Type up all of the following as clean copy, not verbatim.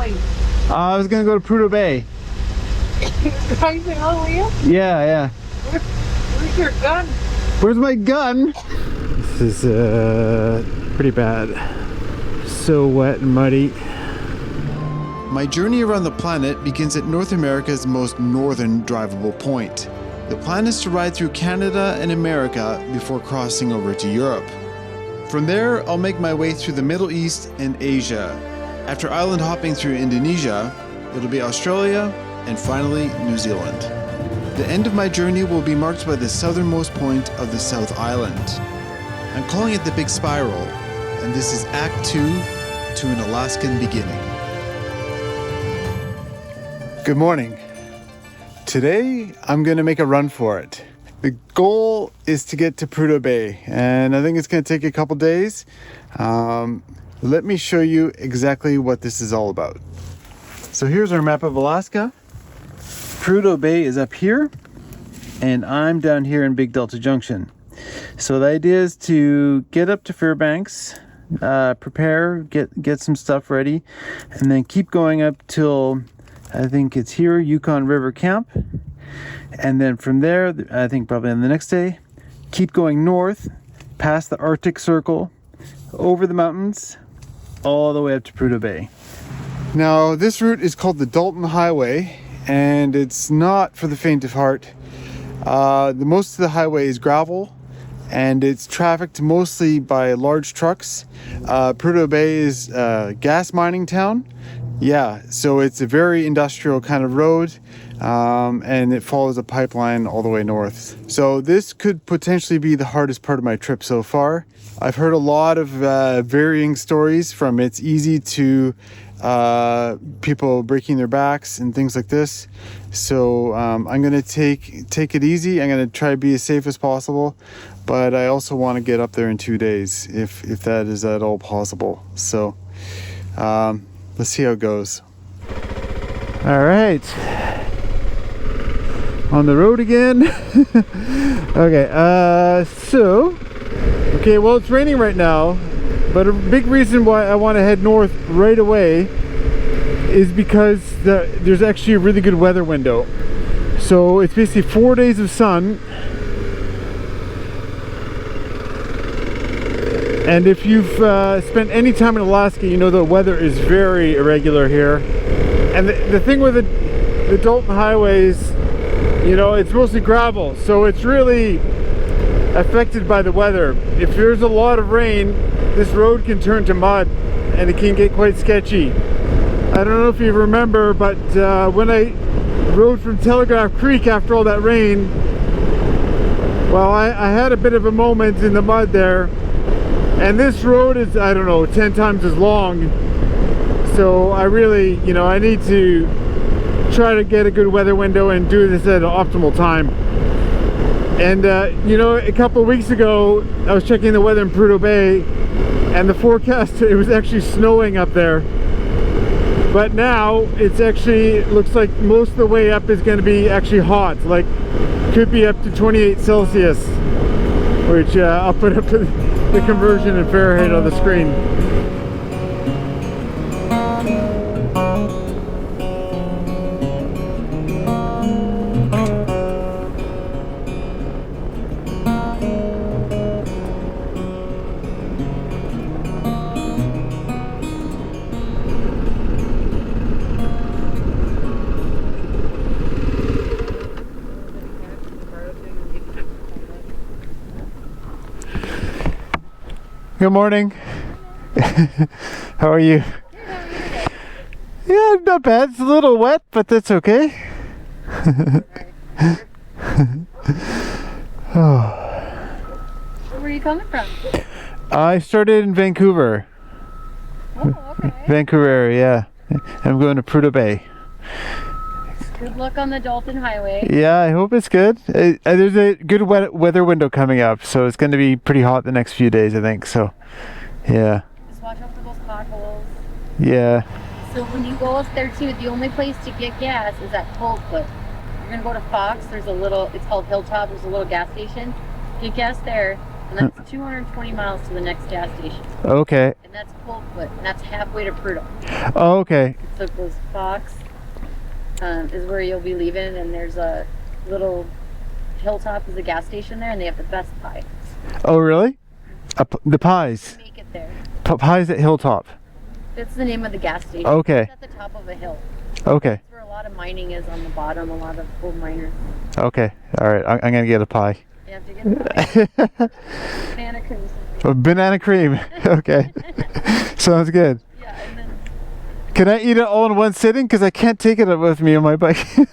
going? I was gonna go to Prudhoe Bay. You're driving all the way up? Yeah. Where's your gun? Where's my gun? This is pretty bad. So wet and muddy. My journey around the planet begins at North America's most northern drivable point. The plan is to ride through Canada and America before crossing over to Europe. From there, I'll make my way through the Middle East and Asia. After island hopping through Indonesia, it'll be Australia, and finally New Zealand. The end of my journey will be marked by the southernmost point of the South Island. I'm calling it the Big Spiral, and this is Act 2 to an Alaskan beginning. Good morning. Today, I'm going to make a run for it. The goal is to get to Prudhoe Bay, and I think it's going to take a couple days. Let me show you exactly what this is all about. So here's our map of Alaska. Prudhoe Bay is up here, and I'm down here in Big Delta Junction. So the idea is to get up to Fairbanks, prepare, get some stuff ready, and then keep going up till I think it's here, Yukon River Camp. And then from there, I think probably on the next day, keep going north, past the Arctic Circle, over the mountains, all the way up to Prudhoe Bay. Now, this route is called the Dalton Highway, and it's not for the faint of heart. Most of the highway is gravel, and it's trafficked mostly by large trucks. Prudhoe Bay is a gas mining town. Yeah, so it's a very industrial kind of road, and it follows a pipeline all the way north. So this could potentially be the hardest part of my trip so far. I've heard a lot of varying stories, from it's easy to people breaking their backs and things like this. So I'm gonna take it easy. I'm gonna try to be as safe as possible, but I also want to get up there in 2 days if that is at all possible. So let's see how it goes. All right, on the road again. Okay, well, it's raining right now, but a big reason why I want to head north right away is because there's actually a really good weather window. So it's basically 4 days of sun, and if you've spent any time in Alaska, you know the weather is very irregular here. And the thing with the Dalton highways, you know, it's mostly gravel, so it's really affected by the weather. If there's a lot of rain, this road can turn to mud, and it can get quite sketchy. I don't know if you remember, but when I rode from Telegraph Creek after all that rain, well, I had a bit of a moment in the mud there. And this road is, I don't know, 10 times as long. So I really, you know, I need to try to get a good weather window and do this at an optimal time. And, you know, a couple of weeks ago, I was checking the weather in Prudhoe Bay, and the forecast, it was actually snowing up there. But now, it's actually, looks like most of the way up is going to be actually hot. Like, could be up to 28 Celsius, which I'll put up the conversion in Fahrenheit on the screen. Good morning. How are you? Yeah, not bad. It's a little wet, but that's okay. Where are you coming from? I started in Vancouver. Oh, okay. Vancouver area, yeah. I'm going to Prudhoe Bay. Good luck on the Dalton Highway. Yeah, I hope it's good. There's a good weather window coming up, so it's going to be pretty hot the next few days, I think. So, yeah. Just watch out for those potholes. Yeah. So when you go up there too, the only place to get gas is at Coldfoot. You're gonna go to Fox. There's a little. It's called Hilltop. There's a little gas station. Get gas there, and that's 220 miles to the next gas station. Okay. And that's Coldfoot, and that's halfway to Prudhoe. Oh, okay. So it goes Fox is where you'll be leaving, and there's a little Hilltop is a gas station there, and they have the best pie. Oh, really? The pies. Make it there. Pies at Hilltop. That's the name of the gas station. Okay. It's at the top of a hill. Okay. That's where a lot of mining is on the bottom, a lot of gold miners. Okay. All right. I'm going to get a pie. You have to get a pie. Banana cream. Oh, banana cream. Okay. Sounds good. Yeah, and then... Can I eat it all in one sitting? Because I can't take it with me on my bike. No,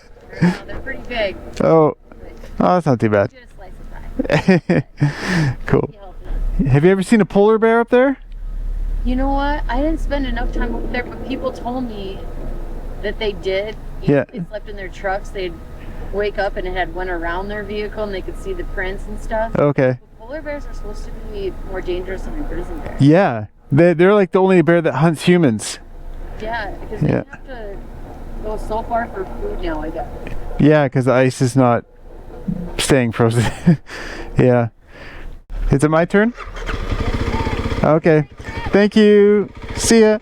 they're pretty big. Oh, that's not too bad. Get a slice of pie. Cool. Have you ever seen a polar bear up there? You know what? I didn't spend enough time up there, but people told me that they did. Yeah. They slept in their trucks. They'd wake up and it had went around their vehicle and they could see the prints and stuff. Okay. But polar bears are supposed to be more dangerous than a grizzly bear. Yeah. They're like the only bear that hunts humans. Yeah, because they have to go so far for food now, I guess. Yeah, because the ice is not staying frozen. Yeah. Is it my turn? Okay. Thank you. See ya.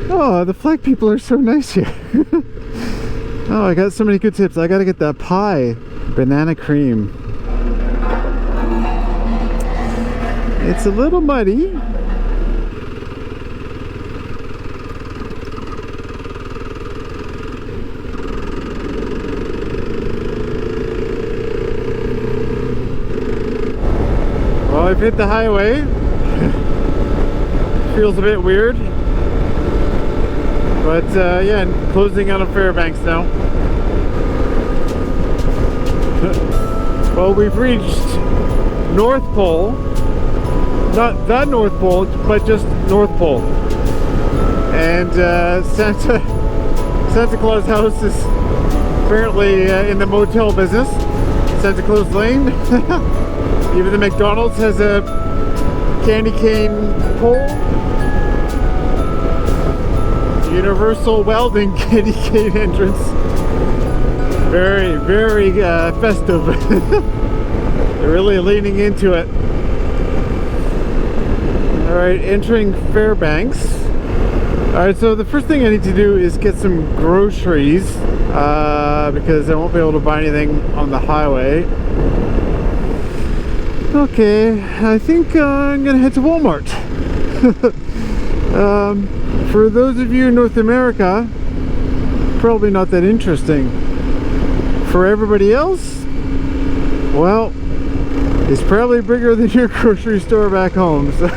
Oh, the flag people are so nice here. Oh, I got so many good tips. I gotta get that pie. Banana cream. It's a little muddy. Well, I've hit the highway. Feels a bit weird. But yeah, closing out of Fairbanks now. Well, we've reached North Pole. Not the North Pole, but just North Pole. And Santa Claus house is apparently in the motel business. Santa Claus Lane. Even the McDonald's has a candy cane pole. Universal Welding candy cane entrance. Very, very festive. They're really leaning into it. Alright, entering Fairbanks. Alright, so the first thing I need to do is get some groceries because I won't be able to buy anything on the highway. Okay, I think I'm gonna head to Walmart. For those of you in North America, probably not that interesting. For everybody else, well, it's probably bigger than your grocery store back home. So.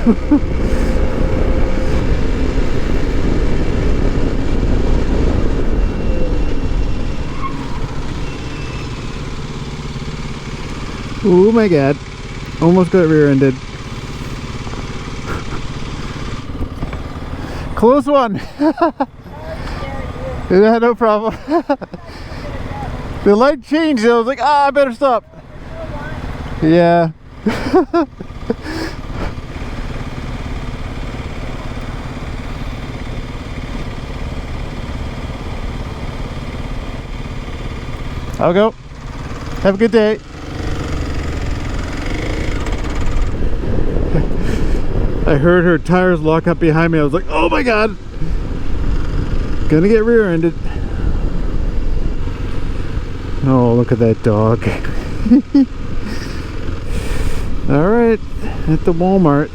Oh my god, almost got rear-ended. Close one. Yeah, no problem. The light changed. I was like, I better stop. Yeah. I'll go. Have a good day. I heard her tires lock up behind me. I was like, oh my god. Gonna get rear-ended. Oh, look at that dog. Alright, at the Walmart.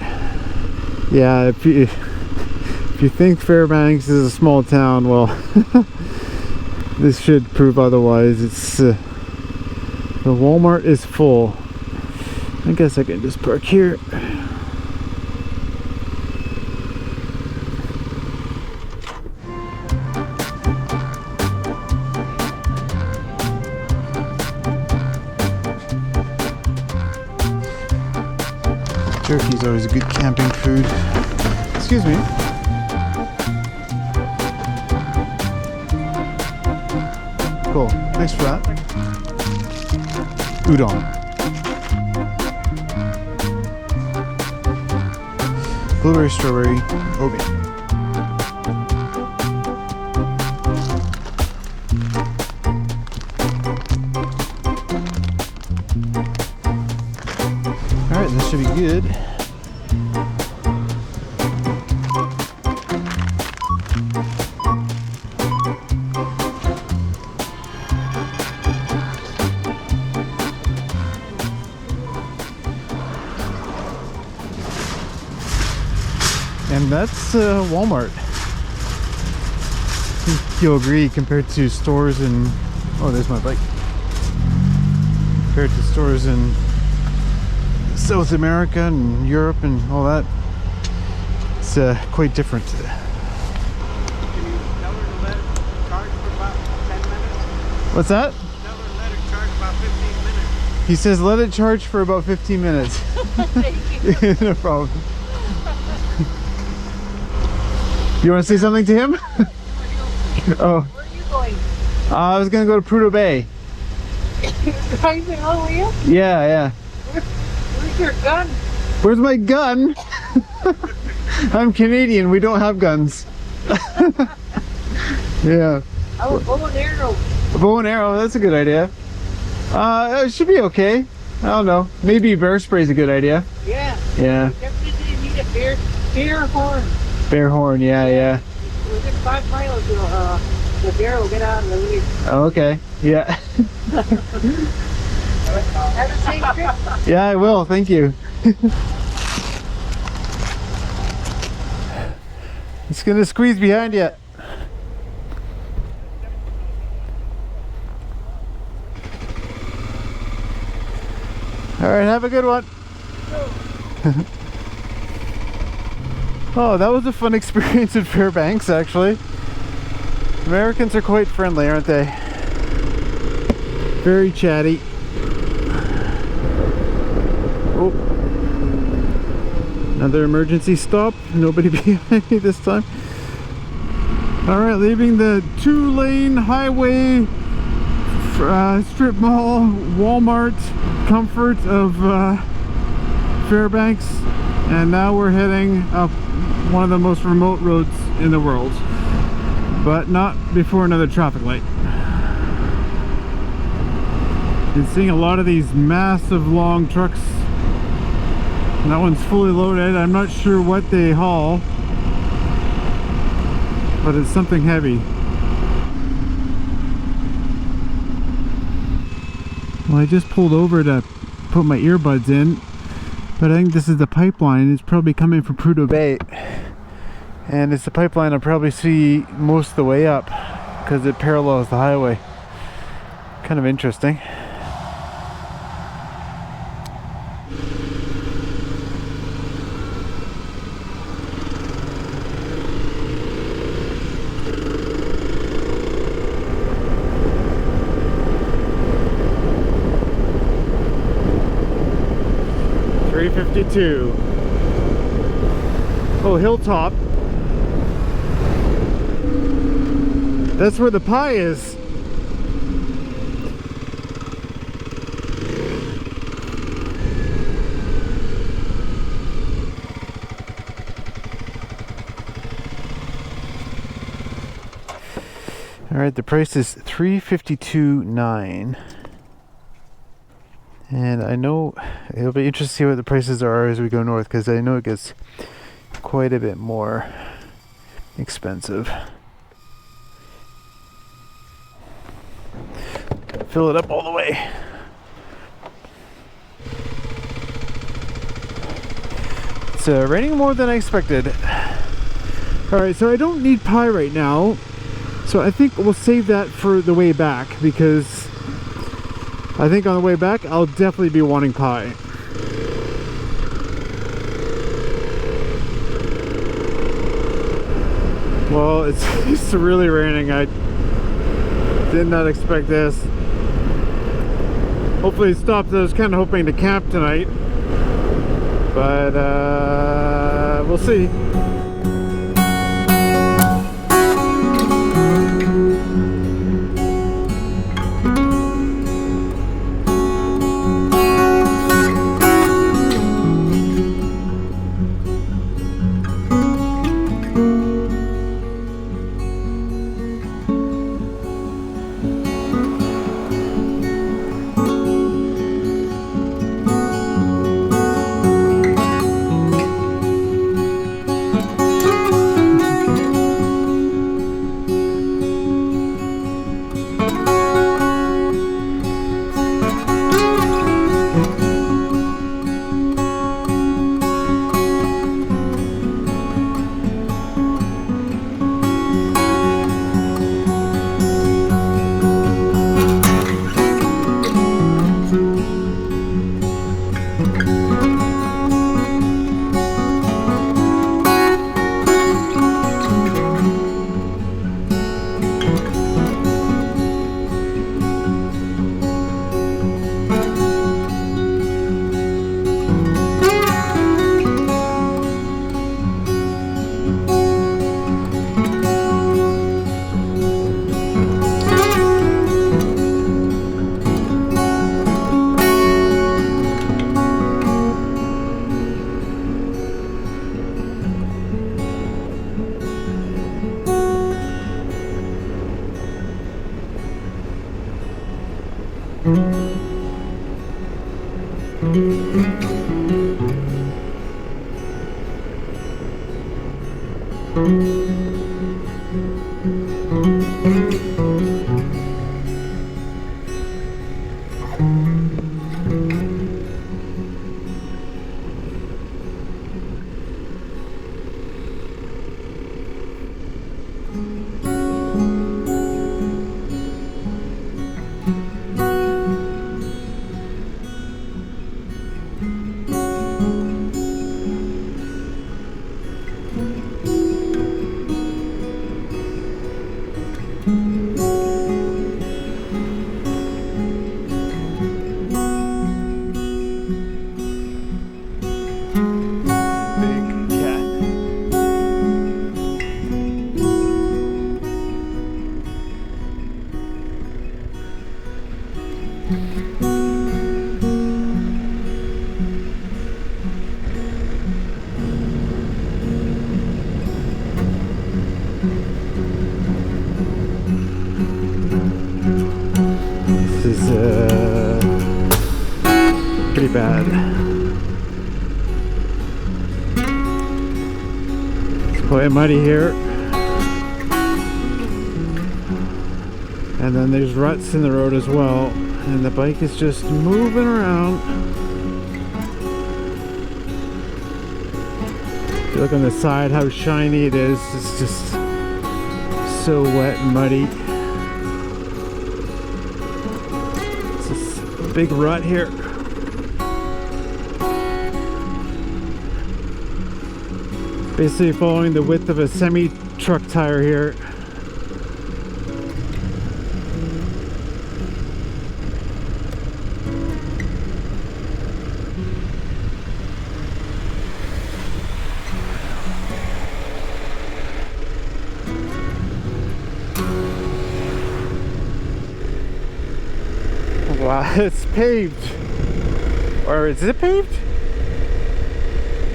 Yeah, if you think Fairbanks is a small town, well, this should prove otherwise. It's the Walmart is full. I guess I can just park here. Turkey's always a good camping food. Excuse me. Cool. Thanks for that. Udon. Blueberry, strawberry, oatmeal. Alright, this should be good. And that's Walmart. I think you'll agree compared to stores in... Oh, there's my bike. Compared to stores in South America and Europe and all that, it's quite different. Can you tell her to let it charge for about 10 minutes? What's that? Tell her to let it charge about 15 minutes. He says let it charge for about 15 minutes. Thank you. No problem. You want to say something to him? Oh. Where are you going? I was going to go to Prudhoe Bay. Driving all the way up? Yeah. Where's your gun? Where's my gun? I'm Canadian. We don't have guns. Yeah. Oh, bow and arrow. A bow and arrow. That's a good idea. It should be okay. I don't know. Maybe bear spray is a good idea. Yeah. Yeah. Definitely need a bear horn. Bear horn. Yeah. Within 5 miles, the bear will get out of the way. Okay. Yeah. Have a safe trip. Yeah, I will. Thank you. It's gonna squeeze behind you. All right, have a good one. Oh, that was a fun experience in Fairbanks, actually. Americans are quite friendly, aren't they? Very chatty. Oh. Another emergency stop. Nobody behind me this time. Alright, leaving the 2-lane highway strip mall, Walmart comfort of Fairbanks, and now we're heading up one of the most remote roads in the world, but not before another traffic light. Been seeing a lot of these massive long trucks. And that one's fully loaded. I'm not sure what they haul, but it's something heavy. Well, I just pulled over to put my earbuds in, but I think this is the pipeline. It's probably coming from Prudhoe Bay, and it's the pipeline I'll probably see most of the way up because it parallels the highway. Kind of interesting. Oh, Hilltop. That's where the pie is. All right, the price is $352.9. And I know it'll be interesting to see what the prices are as we go north, because I know it gets quite a bit more expensive. Fill it up all the way. It's raining more than I expected. Alright, so I don't need pie right now, so I think we'll save that for the way back, because I think on the way back, I'll definitely be wanting pie. Well, it's really raining. I did not expect this. Hopefully it stops. I was kind of hoping to camp tonight, but we'll see. This is pretty bad. It's quite muddy here. And then there's ruts in the road as well. And the bike is just moving around. If you look on the side how shiny it is, it's just so wet and muddy. Big rut here. Basically following the width of a semi-truck tire here. Wow, it's paved. Or is it paved?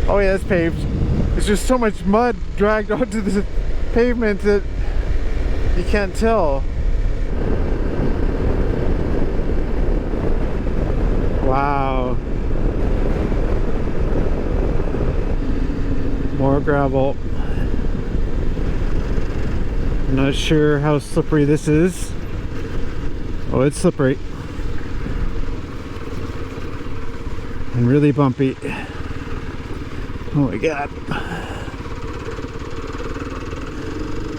Oh yeah, it's paved. There's just so much mud dragged onto the pavement that you can't tell. Wow. More gravel. I'm not sure how slippery this is. Oh, it's slippery. And really bumpy. Oh my god.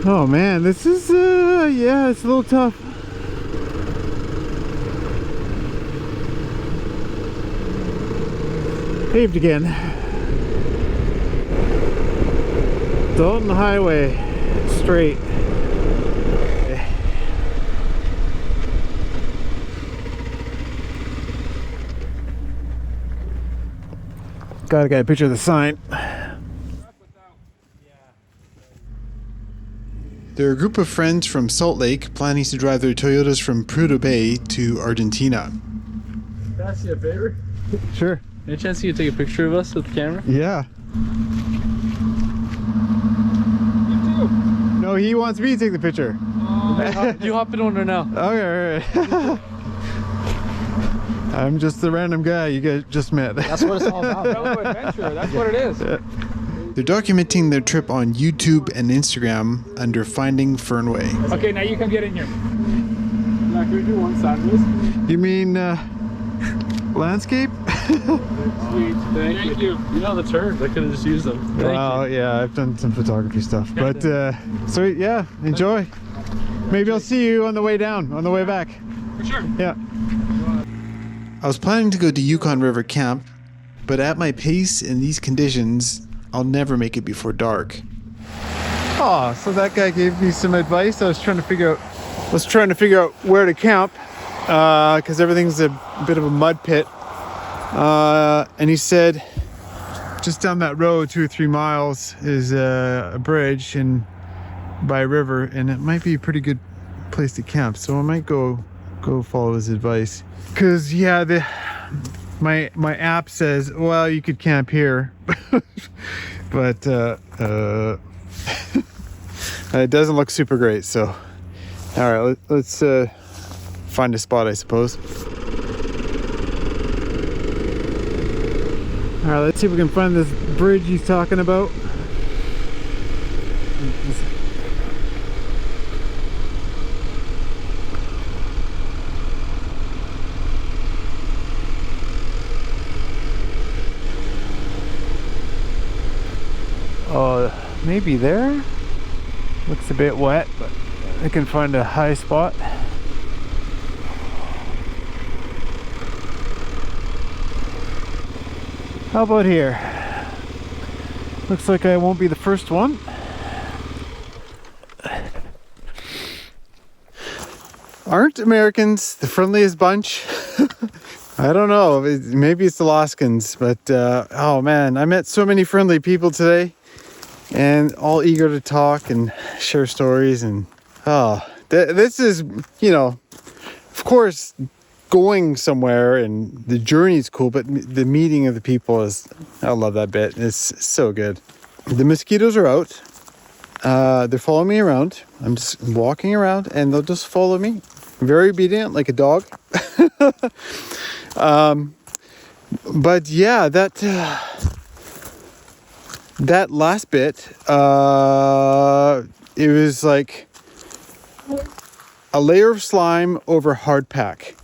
Oh man, this is yeah, it's a little tough. Paved again. Dalton Highway, straight. Gotta get a picture of the sign. They're a group of friends from Salt Lake planning to drive their Toyotas from Prudhoe Bay to Argentina. Can I ask you a favor? Sure. Any chance you could take a picture of us with the camera? Yeah. You too. No, he wants me to take the picture. You hop in on there now. Okay, alright. I'm just the random guy you guys just met. That's what it's all about. Fellow adventure. That's what it is. Yeah. They're documenting their trip on YouTube and Instagram under Finding Fernway. Okay, now you come get in here. Now can we do one sideways? You mean landscape? Sweet. Thank you. You know the terms. I could have just used them. Thank Well, you. yeah, I've done some photography stuff, but sweet, yeah, enjoy. Maybe I'll see you on the way down, on the way back. For sure. Yeah. I was planning to go to Yukon River Camp, but at my pace in these conditions, I'll never make it before dark. Oh, so that guy gave me some advice. I was trying to figure out where to camp, because everything's a bit of a mud pit. And he said, just down that road 2 or 3 miles is a bridge and by a river, and it might be a pretty good place to camp. So I might go follow his advice. Cause yeah, my app says, well, you could camp here, but it doesn't look super great. So, all right, let's find a spot, I suppose. All right, let's see if we can find this bridge he's talking about. Oh, maybe there? Looks a bit wet, but I can find a high spot. How about here? Looks like I won't be the first one. Aren't Americans the friendliest bunch? I don't know, maybe it's Alaskans, but oh man, I met so many friendly people today and all eager to talk and share stories. And this is, you know, of course, going somewhere and the journey is cool, but the meeting of the people is, I love that bit. It's so good. The mosquitoes are out. They're following me around. I'm just walking around and they'll just follow me. Very obedient, like a dog. But yeah, that last bit, it was like a layer of slime over hard pack.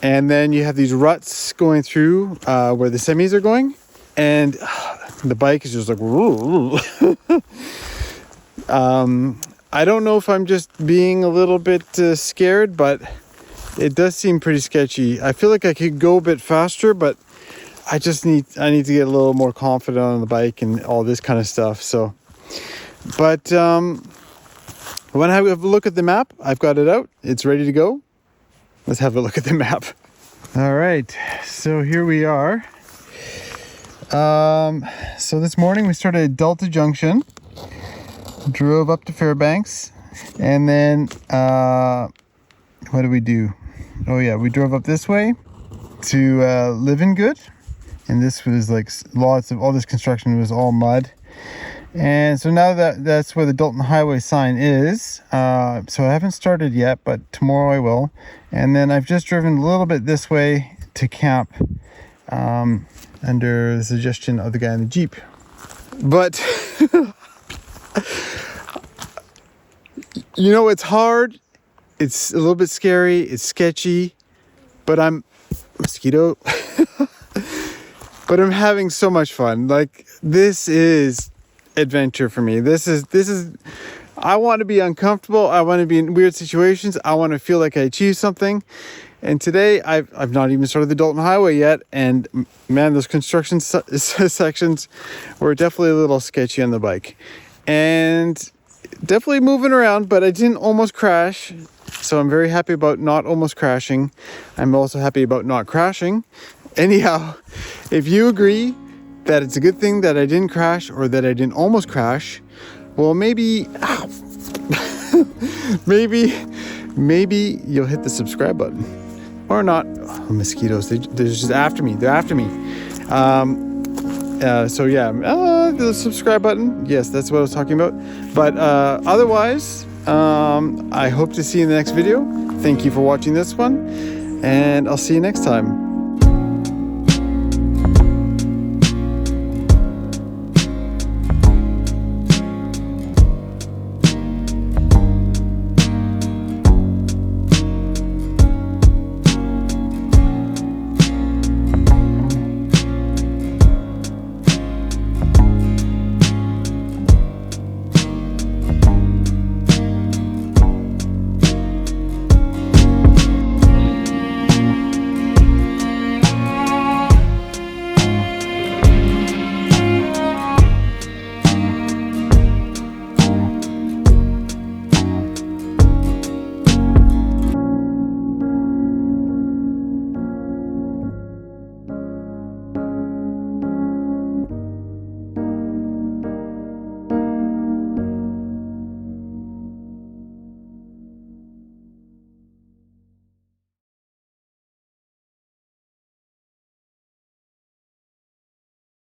And then you have these ruts going through where the semis are going. And the bike is just like, I don't know if I'm just being a little bit scared, but it does seem pretty sketchy. I feel like I could go a bit faster, but I need to get a little more confident on the bike and all this kind of stuff. So, but when I have a look at the map, I've got it out. It's ready to go. Let's have a look at the map. All right, so here we are. So this morning we started at Delta Junction, drove up to Fairbanks, and then what did we do? Oh yeah, we drove up this way to Living Good, and this was like lots of, all this construction was all mud. And so now that's where the Dalton Highway sign is. So I haven't started yet, but tomorrow I will. And then I've just driven a little bit this way to camp under the suggestion of the guy in the Jeep. But, you know, it's hard. It's a little bit scary. It's sketchy. But mosquito. But I'm having so much fun. Like, this is adventure for me. This is I want to be uncomfortable. I want to be in weird situations. I want to feel like I achieved something. And today I've not even started the Dalton Highway yet, and man, those construction sections were definitely a little sketchy on the bike, and definitely moving around, but I didn't almost crash, so I'm very happy about not almost crashing. I'm also happy about not crashing. Anyhow, if you agree that it's a good thing that I didn't crash or that I didn't almost crash, well, maybe maybe you'll hit the subscribe button, or not. Oh, mosquitoes, they're just after me. They're after me. So yeah, the subscribe button. Yes, that's what I was talking about. But otherwise, I hope to see you in the next video. Thank you for watching this one, and I'll see you next time.